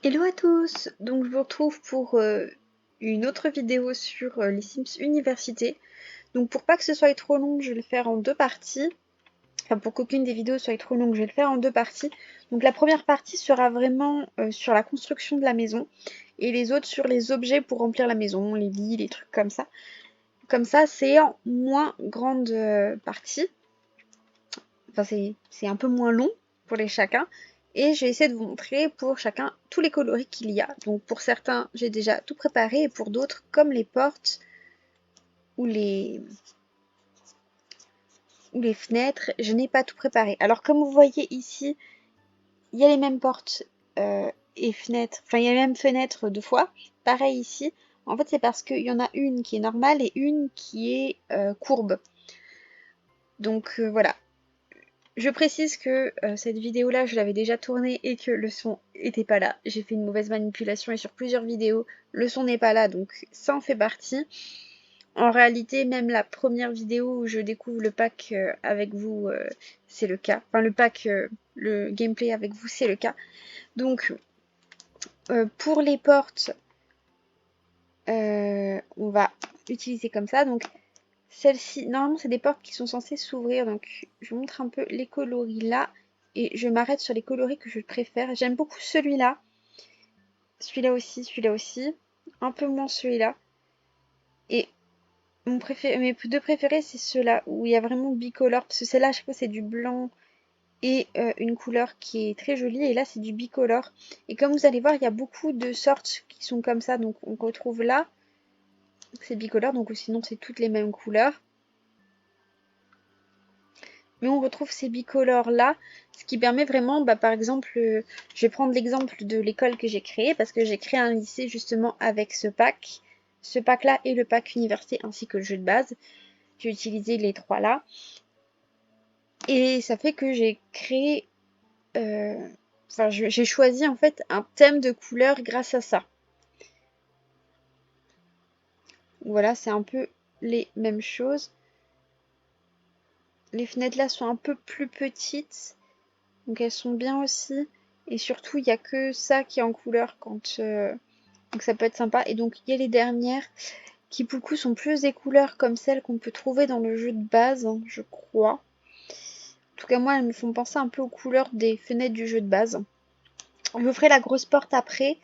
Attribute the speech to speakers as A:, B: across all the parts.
A: Hello à tous! Donc je vous retrouve pour une autre vidéo sur les Sims Université. Donc pour pas que ce soit trop long, je vais le faire en deux parties. Enfin pour qu'aucune des vidéos soit trop longue, je vais le faire en deux parties. Donc la première partie sera vraiment sur la construction de la maison et les autres sur les objets pour remplir la maison, les lits, les trucs comme ça. Comme ça c'est en moins grande partie. Enfin c'est un peu moins long pour les chacun. Et je vais essayer de vous montrer pour chacun tous les coloris qu'il y a. Donc pour certains, j'ai déjà tout préparé et pour d'autres, comme les portes ou les fenêtres, je n'ai pas tout préparé. Alors comme vous voyez ici, il y a les mêmes portes et fenêtres, enfin il y a les mêmes fenêtres deux fois. Pareil ici. En fait c'est parce qu'il y en a une qui est normale et une qui est courbe. Donc voilà. Je précise que cette vidéo-là, je l'avais déjà tournée et que le son était pas là. J'ai fait une mauvaise manipulation et sur plusieurs vidéos, le son n'est pas là, donc ça en fait partie. En réalité, même la première vidéo où je découvre le pack avec vous, c'est le cas. Enfin, le pack, le gameplay avec vous, c'est le cas. Donc, pour les portes, on va utiliser comme ça. Donc, celles-ci, normalement, c'est des portes qui sont censées s'ouvrir. Donc, je vous montre un peu les coloris là. Et je m'arrête sur les coloris que je préfère. J'aime beaucoup celui-là. Celui-là aussi, celui-là aussi. Un peu moins celui-là. Et mes deux préférés, c'est ceux-là, où il y a vraiment bicolore. Parce que celle-là, à chaque fois, c'est du blanc et une couleur qui est très jolie. Et là, c'est du bicolore. Et comme vous allez voir, il y a beaucoup de sortes qui sont comme ça. Donc, on retrouve là, c'est bicolore. Donc, sinon, c'est toutes les mêmes couleurs. Mais on retrouve ces bicolores là, ce qui permet vraiment, par exemple, je vais prendre l'exemple de l'école que j'ai créée, parce que j'ai créé un lycée justement avec ce pack là et le pack université ainsi que le jeu de base. J'ai utilisé les trois là, et ça fait que j'ai créé, enfin j'ai choisi en fait un thème de couleur grâce à ça. Voilà, c'est un peu les mêmes choses. Les fenêtres là sont un peu plus petites. Donc elles sont bien aussi. Et surtout, il n'y a que ça qui est en couleur quand... donc ça peut être sympa. Et donc il y a les dernières qui pour le coup sont plus des couleurs comme celles qu'on peut trouver dans le jeu de base, hein, je crois. En tout cas moi, elles me font penser un peu aux couleurs des fenêtres du jeu de base. Je vous ferai la grosse porte après.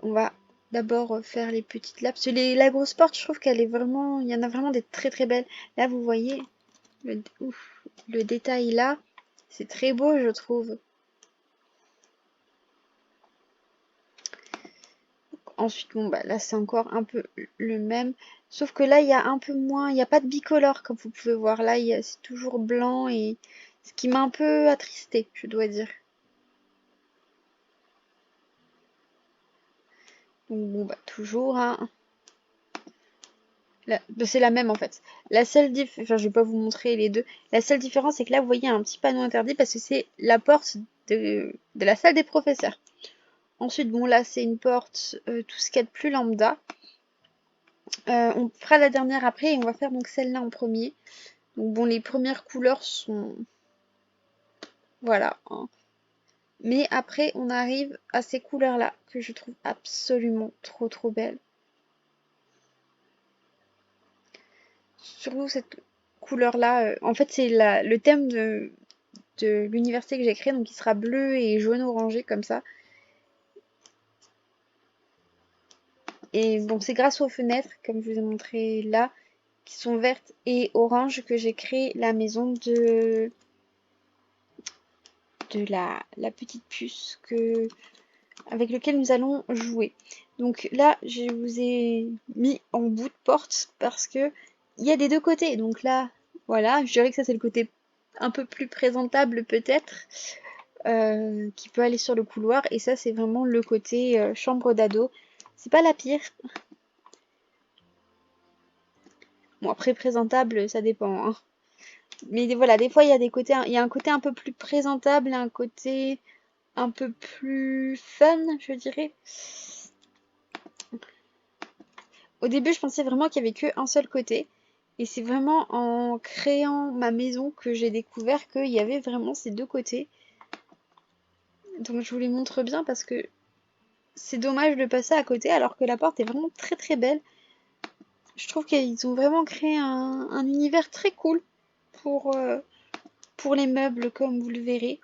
A: On va d'abord faire les petites là. Parce que la grosse porte, je trouve qu'elle est vraiment... Il y en a vraiment des très très belles. Là, vous voyez le détail là. C'est très beau, je trouve. Ensuite, bon, là, c'est encore un peu le même. Sauf que là, il y a un peu moins. Il n'y a pas de bicolore, comme vous pouvez voir. Là, c'est toujours blanc et ce qui m'a un peu attristé, je dois dire. Donc, bon, toujours, hein. C'est la même en fait. La seule enfin, je vais pas vous montrer les deux. La seule différence, c'est que là, vous voyez un petit panneau interdit parce que c'est la porte de la salle des professeurs. Ensuite, bon, là, c'est une porte, tout ce qu'il y a de plus lambda. On fera la dernière après et on va faire donc celle-là en premier. Donc bon, les premières couleurs sont... Voilà, hein. Mais après, on arrive à ces couleurs-là, que je trouve absolument trop trop belles. Surtout cette couleur-là. En fait, c'est le thème de l'université que j'ai créé, donc il sera bleu et jaune orangé comme ça. Et bon, c'est grâce aux fenêtres, comme je vous ai montré là, qui sont vertes et oranges, que j'ai créé la maison de la petite puce avec lequel nous allons jouer. Donc là, je vous ai mis en bout de porte parce que il y a des deux côtés. Donc là, voilà, je dirais que ça c'est le côté un peu plus présentable peut-être, qui peut aller sur le couloir. Et ça c'est vraiment le côté chambre d'ado. C'est pas la pire. Bon après présentable, ça dépend, hein. Mais voilà, des fois il y a des côtés, il y a un côté un peu plus présentable et un côté un peu plus fun, je dirais. Au début, je pensais vraiment qu'il y avait qu'un seul côté. Et c'est vraiment en créant ma maison que j'ai découvert qu'il y avait vraiment ces deux côtés. Donc je vous les montre bien parce que c'est dommage de passer à côté alors que la porte est vraiment très très belle. Je trouve qu'ils ont vraiment créé un univers très cool pour, euh, pour les meubles comme vous le verrez.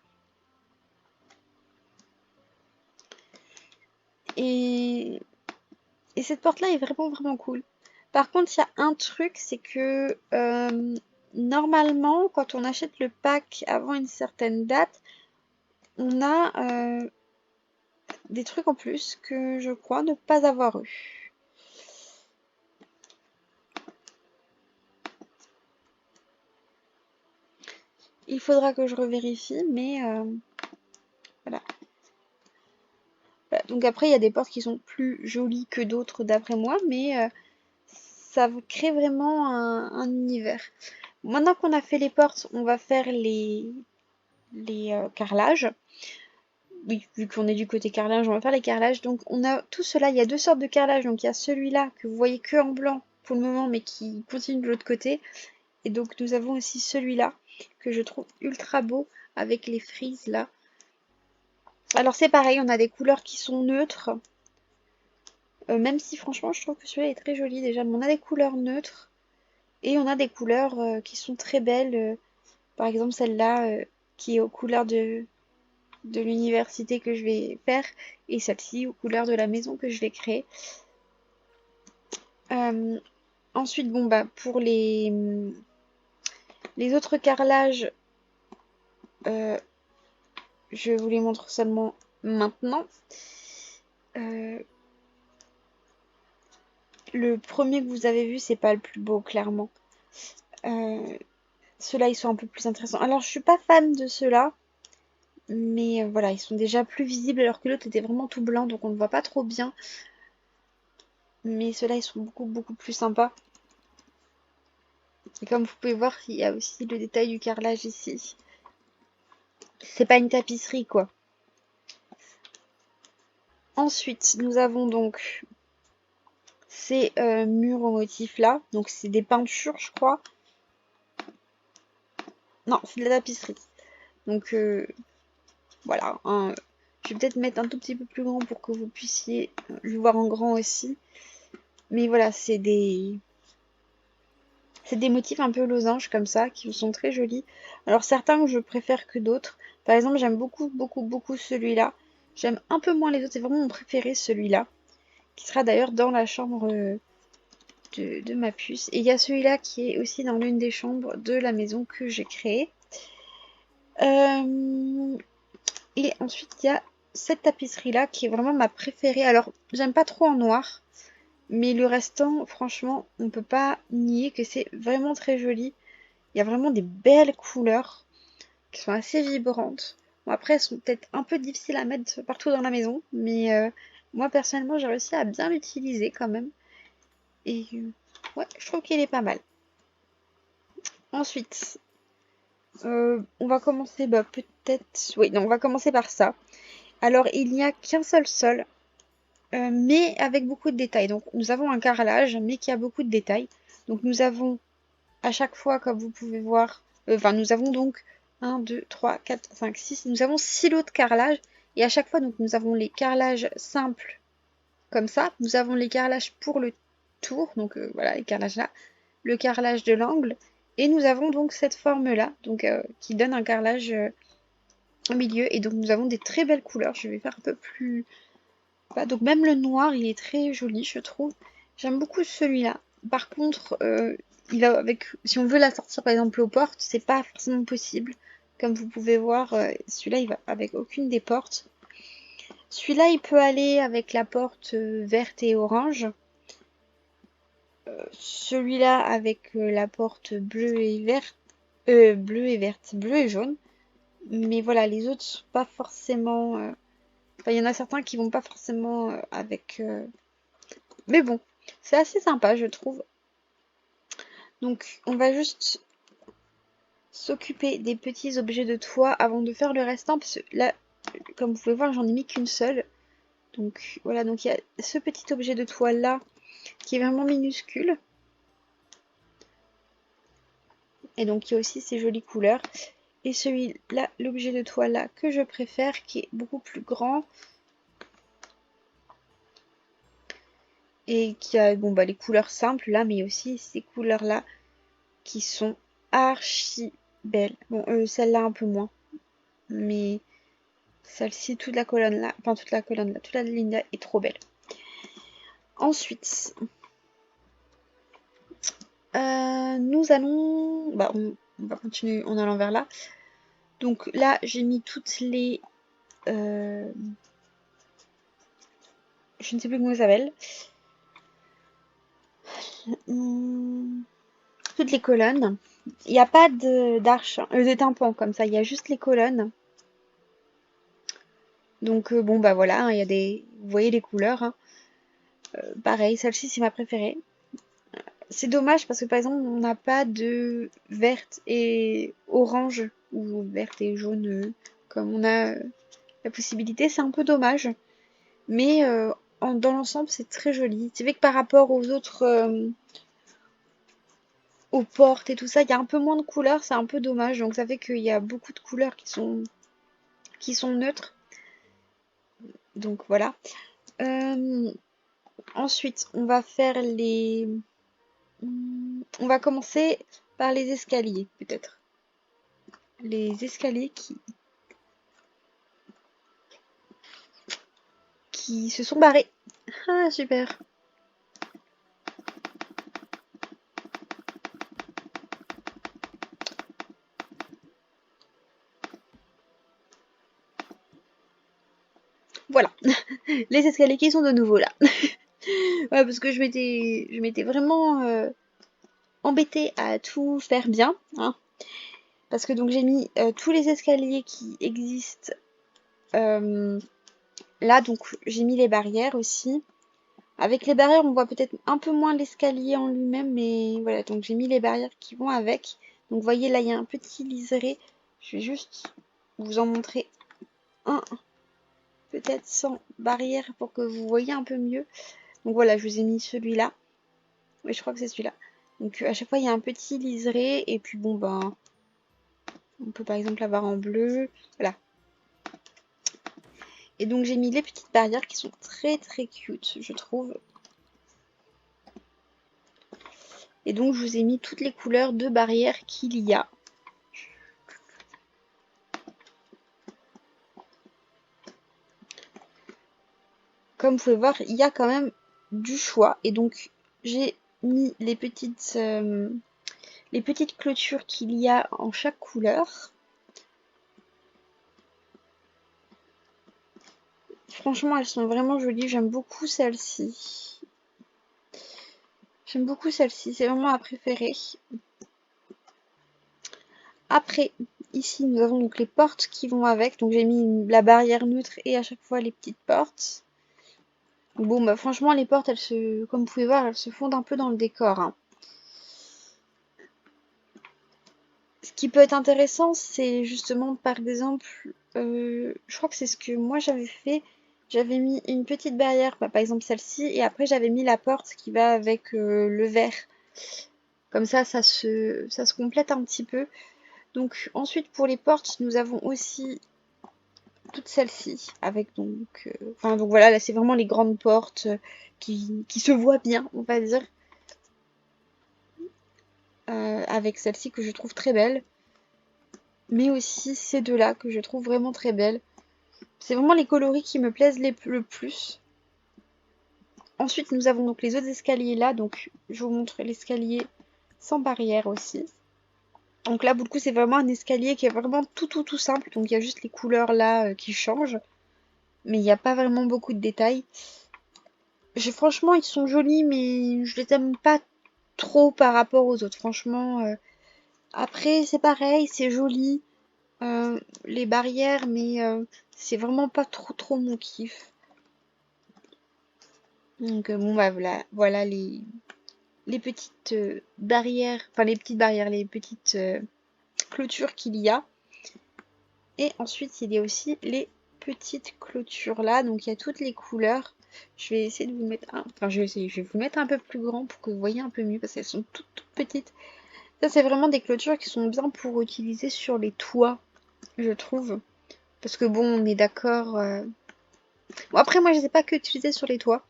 A: Et, et cette porte-là est vraiment vraiment cool. Par contre, il y a un truc, c'est que normalement, quand on achète le pack avant une certaine date, on a des trucs en plus que je crois ne pas avoir eu. Il faudra que je revérifie, mais voilà. Voilà. Donc après, il y a des portes qui sont plus jolies que d'autres d'après moi, mais ça crée vraiment un univers. Maintenant qu'on a fait les portes, on va faire les carrelages. Oui, vu qu'on est du côté carrelage, on va faire les carrelages. Donc on a tout cela, il y a deux sortes de carrelage. Donc il y a celui-là que vous voyez que en blanc pour le moment, mais qui continue de l'autre côté. Et donc nous avons aussi celui-là que je trouve ultra beau avec les frises là. Alors c'est pareil, on a des couleurs qui sont neutres. Même si franchement je trouve que celui-là est très joli déjà. Mais on a des couleurs neutres et on a des couleurs qui sont très belles. Par exemple celle-là qui est aux couleurs de l'université que je vais faire et celle-ci aux couleurs de la maison que je vais créer. Euh, Ensuite, bon bah pour les autres carrelages, euh, je vous les montre seulement maintenant. Euh, le premier que vous avez vu, c'est pas le plus beau, clairement. Ceux-là, ils sont un peu plus intéressants. Alors, je suis pas fan de ceux-là, mais voilà, ils sont déjà plus visibles alors que l'autre était vraiment tout blanc, donc on ne voit pas trop bien. Mais ceux-là, ils sont beaucoup, beaucoup plus sympas. Et comme vous pouvez voir, il y a aussi le détail du carrelage ici. C'est pas une tapisserie, quoi. Ensuite, nous avons donc ces murs au motif là. Donc, c'est des peintures, je crois. Non, c'est de la tapisserie. Donc, voilà. Je vais peut-être mettre un tout petit peu plus grand pour que vous puissiez le voir en grand aussi. Mais voilà, c'est des motifs un peu losanges comme ça, qui sont très jolis. Alors certains je préfère que d'autres. Par exemple, j'aime beaucoup, beaucoup, beaucoup celui-là. J'aime un peu moins les autres, c'est vraiment mon préféré celui-là. Qui sera d'ailleurs dans la chambre de ma puce. Et il y a celui-là qui est aussi dans l'une des chambres de la maison que j'ai créée. Et ensuite, il y a cette tapisserie-là qui est vraiment ma préférée. Alors, j'aime pas trop en noir. Mais le restant, franchement, on peut pas nier que c'est vraiment très joli. Il y a vraiment des belles couleurs qui sont assez vibrantes. Bon, après, elles sont peut-être un peu difficiles à mettre partout dans la maison, mais moi, personnellement, j'ai réussi à bien l'utiliser quand même. Et ouais, je trouve qu'il est pas mal. Ensuite, on va commencer, bah, peut-être... Oui, non, on va commencer par ça. Alors, il n'y a qu'un seul sol, mais avec beaucoup de détails. Donc, nous avons un carrelage, mais qui a beaucoup de détails. Donc, nous avons à chaque fois, comme vous pouvez voir, enfin, nous avons donc 1, 2, 3, 4, 5, 6. Nous avons 6 lots de carrelage. Et à chaque fois, donc, nous avons les carrelages simples, comme ça. Nous avons les carrelages pour le tour, donc voilà, les carrelages là. Le carrelage de l'angle. Et nous avons donc cette forme-là, donc qui donne un carrelage au milieu. Et donc, nous avons des très belles couleurs. Je vais faire un peu plus... Voilà, donc, même le noir, il est très joli, je trouve. J'aime beaucoup celui-là. Par contre, il va avec, si on veut la sortir par exemple aux portes, c'est pas forcément possible. Comme vous pouvez voir, celui-là il va avec aucune des portes. Celui-là il peut aller avec la porte verte et orange. Celui-là avec la porte bleue et verte, bleue et verte, bleue et jaune. Mais voilà, les autres sont pas forcément. Enfin, il y en a certains qui vont pas forcément avec. Mais bon, c'est assez sympa, je trouve. Donc, on va juste s'occuper des petits objets de toit avant de faire le restant, parce que là, comme vous pouvez voir, j'en ai mis qu'une seule. Donc voilà, donc il y a ce petit objet de toit là qui est vraiment minuscule. Et donc il y a aussi ces jolies couleurs. Et celui-là, l'objet de toit là que je préfère, qui est beaucoup plus grand. et qui a bon bah les couleurs simples là, mais aussi ces couleurs là qui sont archi belles. Bon, celle-là un peu moins, mais celle-ci, toute la colonne là, enfin toute la colonne là, toute la ligne là est trop belle. Ensuite, nous allons, bah on va continuer en allant vers là. Donc là, j'ai mis toutes les, je ne sais plus comment ça s'appelle. Toutes les colonnes. Il n'y a pas d'arche, de tympan comme ça, il y a juste les colonnes. Donc bon bah voilà, hein, il y a des. Vous voyez les couleurs, hein. Pareil, celle-ci c'est ma préférée. C'est dommage parce que par exemple on n'a pas de verte et orange ou verte et jaune comme on a la possibilité. C'est un peu dommage. Mais dans l'ensemble c'est très joli. C'est vrai que par rapport aux autres aux portes et tout ça, il y a un peu moins de couleurs, c'est un peu dommage. Donc ça fait qu'il y a beaucoup de couleurs qui sont neutres. Donc voilà. Ensuite, on va faire les. On va commencer par les escaliers, peut-être. Les escaliers qui se sont barrés. Ah, super. Voilà. Les escaliers qui sont de nouveau là. Ouais, parce que je m'étais vraiment embêtée à tout faire bien, hein. Parce que donc j'ai mis tous les escaliers qui existent là, donc j'ai mis les barrières aussi. Avec les barrières, on voit peut-être un peu moins l'escalier en lui-même, mais voilà, donc j'ai mis les barrières qui vont avec. Donc vous voyez là, il y a un petit liseré. Je vais juste vous en montrer un, peut-être sans barrière pour que vous voyez un peu mieux. Donc voilà, je vous ai mis celui-là. Oui, je crois que c'est celui-là. Donc à chaque fois, il y a un petit liseré, et puis bon, ben, on peut par exemple l'avoir en bleu. Voilà. Et donc j'ai mis les petites barrières qui sont très très cute, je trouve. Et donc je vous ai mis toutes les couleurs de barrières qu'il y a. Comme vous pouvez voir, il y a quand même du choix. Et donc j'ai mis les petites clôtures qu'il y a en chaque couleur. Franchement, elles sont vraiment jolies. J'aime beaucoup celle-ci. J'aime beaucoup celle-ci. C'est vraiment ma préférée. Après, ici, nous avons donc les portes qui vont avec. Donc j'ai mis la barrière neutre et à chaque fois les petites portes. Bon, bah franchement, les portes, comme vous pouvez voir, elles se fondent un peu dans le décor, hein. Ce qui peut être intéressant, c'est justement, par exemple, je crois que c'est ce que moi j'avais fait. J'avais mis une petite barrière, bah, par exemple celle-ci, et après j'avais mis la porte qui va avec le verre. Comme ça se complète un petit peu. Donc ensuite pour les portes, nous avons aussi toutes celles-ci, avec donc, enfin donc voilà, là c'est vraiment les grandes portes qui se voient bien, on va dire, avec celle-ci que je trouve très belle, mais aussi ces deux-là que je trouve vraiment très belles. C'est vraiment les coloris qui me plaisent le plus. Ensuite, nous avons donc les autres escaliers là. Donc, je vous montre l'escalier sans barrière aussi. Donc là, pour le coup, c'est vraiment un escalier qui est vraiment tout simple. Donc, il y a juste les couleurs là qui changent. Mais il n'y a pas vraiment beaucoup de détails. Franchement, ils sont jolis, mais je les aime pas trop par rapport aux autres. Franchement, après, c'est pareil, c'est joli. Les barrières, mais c'est vraiment pas trop mon kiff. Donc bon bah voilà les petites barrières, enfin les petites barrières, les petites clôtures qu'il y a. Et ensuite il y a aussi les petites clôtures là, donc il y a toutes les couleurs. Je vais essayer de vous mettre enfin je vais vous mettre un peu plus grand pour que vous voyez un peu mieux parce qu'elles sont toutes petites. Ça c'est vraiment des clôtures qui sont bien pour utiliser sur les toits, je trouve. Parce que bon, on est d'accord. Bon après moi je sais pas que utiliser sur les toits.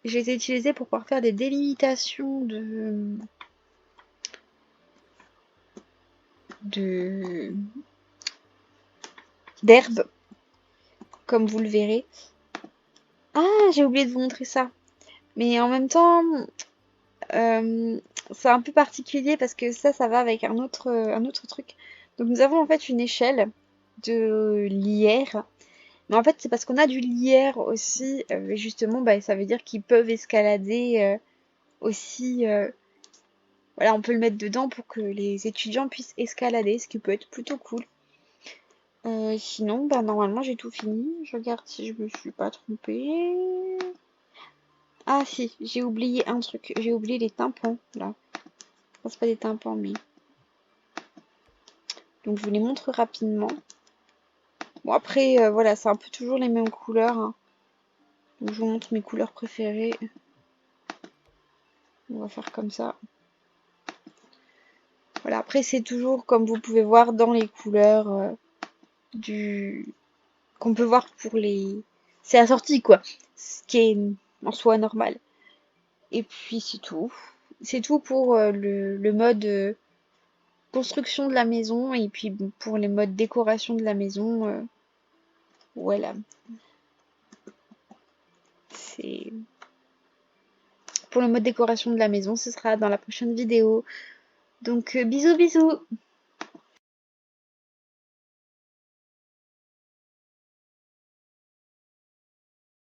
A: je les ai utilisés pour pouvoir faire des délimitations de d'herbes, comme vous le verrez. Ah, j'ai oublié de vous montrer ça. Mais en même temps, euh, c'est un peu particulier parce que ça va avec un autre truc. Donc nous avons en fait une échelle de lierre. Mais en fait, c'est parce qu'on a du lierre aussi. Et justement, bah, ça veut dire qu'ils peuvent escalader aussi. Voilà, on peut le mettre dedans pour que les étudiants puissent escalader, ce qui peut être plutôt cool. Sinon, bah, normalement, j'ai tout fini. Je regarde si je me suis pas trompée. Ah si, j'ai oublié un truc. J'ai oublié les tympans, là. Enfin, c'est pas des tympans, mais... Donc, je vous les montre rapidement. Bon, après, voilà, c'est un peu toujours les mêmes couleurs, hein. Donc, je vous montre mes couleurs préférées. On va faire comme ça. Voilà, après, c'est toujours, comme vous pouvez voir, dans les couleurs du... qu'on peut voir pour les... C'est assorti, quoi. Ce qui est en soi normal. Et puis, c'est tout. C'est tout pour le mode construction de la maison. Et puis, bon, pour les modes décoration de la maison, voilà. C'est... Pour le mode décoration de la maison, ce sera dans la prochaine vidéo. Donc, bisous, bisous!